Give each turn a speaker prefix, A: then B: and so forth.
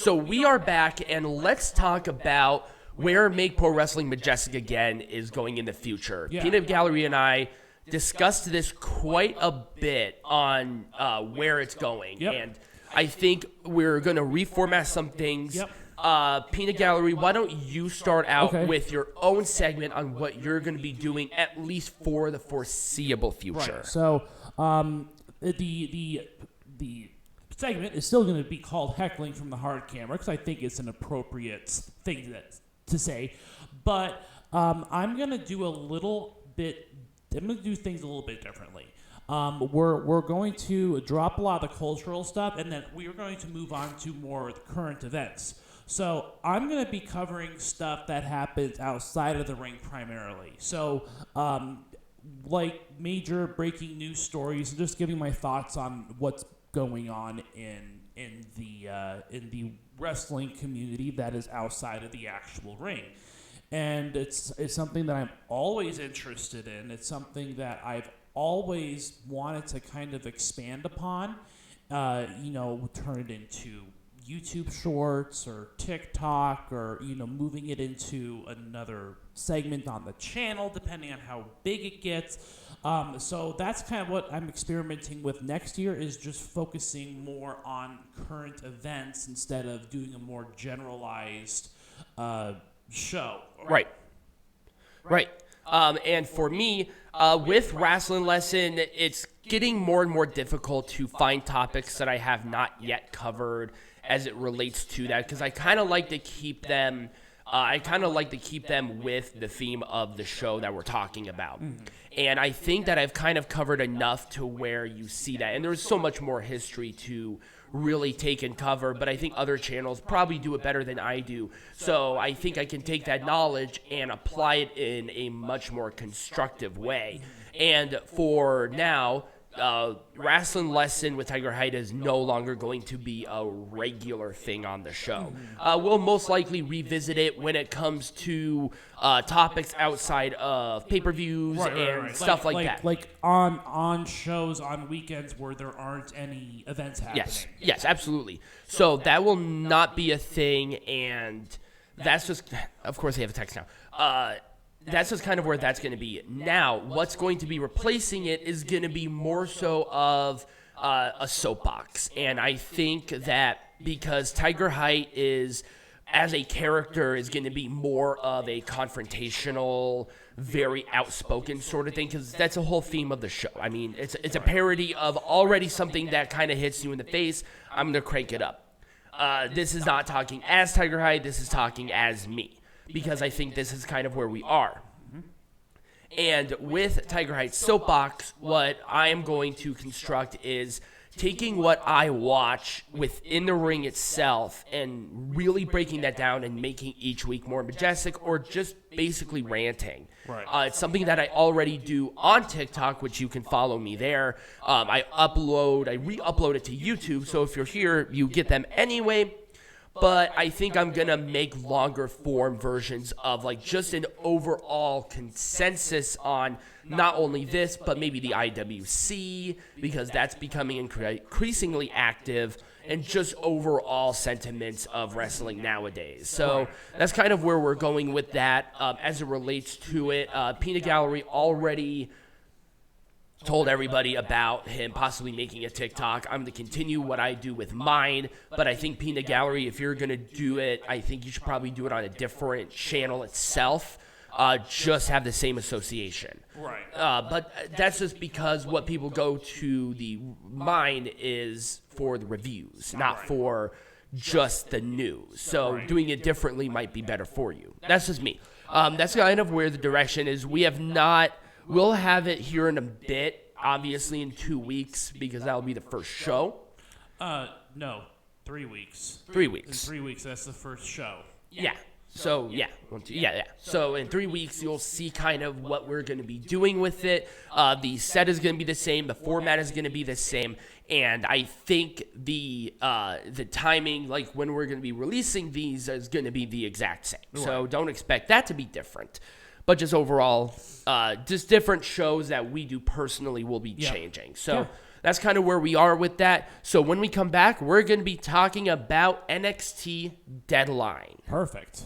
A: So we are back, and let's talk about where Make Pro Wrestling Majestic again is going in the future.
B: Yeah.
A: Peanut Gallery and I discussed this quite a bit on where it's going.
B: Yep.
A: And I think we're going to reformat some things.
B: Yep.
A: Peanut Gallery, why don't you start out
B: Okay.
A: with your own segment on what you're going to be doing, at least for the foreseeable future.
B: Right. So the segment is still going to be called Heckling from the Hard Camera because I think it's an appropriate thing to say. But I'm going to do a little bit. I'm going to do things a little bit differently. We're going to drop a lot of the cultural stuff, and then we're going to move on to more current events. So I'm going to be covering stuff that happens outside of the ring primarily. So like major breaking news stories, and just giving my thoughts on what's going on in the wrestling community that is outside of the actual ring. And it's something that I'm always interested in. It's something that I've always wanted to kind of expand upon, turn it into YouTube shorts or TikTok, or moving it into another segment on the channel depending on how big it gets. So that's kind of what I'm experimenting with next year, is just focusing more on current events instead of doing a more generalized show.
A: Right. And for me, with Wrestling Lesson, it's getting more and more difficult to find topics that I have not yet covered as it relates to that, because I kind of like to keep them. With the theme of the show that we're talking about. Mm-hmm. And I think that I've kind of covered enough to where you see that. And there's so much more history to really take and cover, but I think other channels probably do it better than I do. So I think I can take that knowledge and apply it in a much more constructive way. And for now, Wrestling Lesson with Tiger Hyde is no longer going to be a regular thing on the show. We'll most likely revisit it when it comes to topics outside of pay-per-views and stuff like that.
B: Like on shows on weekends where there aren't any events happening.
A: Yes, absolutely. So that will not be a thing, and that's just, of course, they have a text now. That's just kind of where that's going to be. Now, what's going to be replacing it is going to be more so of a soapbox. And I think that because Tiger Height is, as a character, is going to be more of a confrontational, very outspoken sort of thing, because that's the whole theme of the show. I mean, it's a parody of already something that kind of hits you in the face. I'm going to crank it up. This is not talking as Tiger Height. This is talking as me, because I think this is kind of where we are. And with Tiger Height's soapbox, what I am going to construct is taking what I watch within the ring itself and really breaking that down and making each week more majestic, or just basically ranting.
B: Right.
A: It's something that I already do on TikTok, which you can follow me there. I re-upload it to YouTube, so if you're here, you get them anyway. But I think I'm going to make longer form versions of like just an overall consensus on not only this, but maybe the IWC, because that's becoming increasingly active, and just overall sentiments of wrestling nowadays. So that's kind of where we're going with that as it relates to it. Peanut Gallery already told everybody about him possibly making a TikTok. I'm going to continue what I do with mine, but I think Peanut Gallery, if you're going to do it, I think you should probably do it on a different channel itself. Just have the same association.
B: Right.
A: But that's just because what people go to the mine is for the reviews, not for just the news. So doing it differently might be better for you. That's just me. That's kind of where the direction is. We'll have it here in a bit, obviously in 2 weeks, because that'll be the first show.
B: No, 3 weeks.
A: 3 weeks.
B: In 3 weeks, that's the first show.
A: Yeah. So, yeah. So, in 3 weeks, you'll see kind of what we're going to be doing with it. The set is going to be the same. The format is going to be the same. And I think the timing, like when we're going to be releasing these, is going to be the exact same. Right. So, don't expect that to be different. But just overall, just different shows that we do personally will be changing. So that's kind of where we are with that. So when we come back, we're going to be talking about NXT Deadline.
B: Perfect.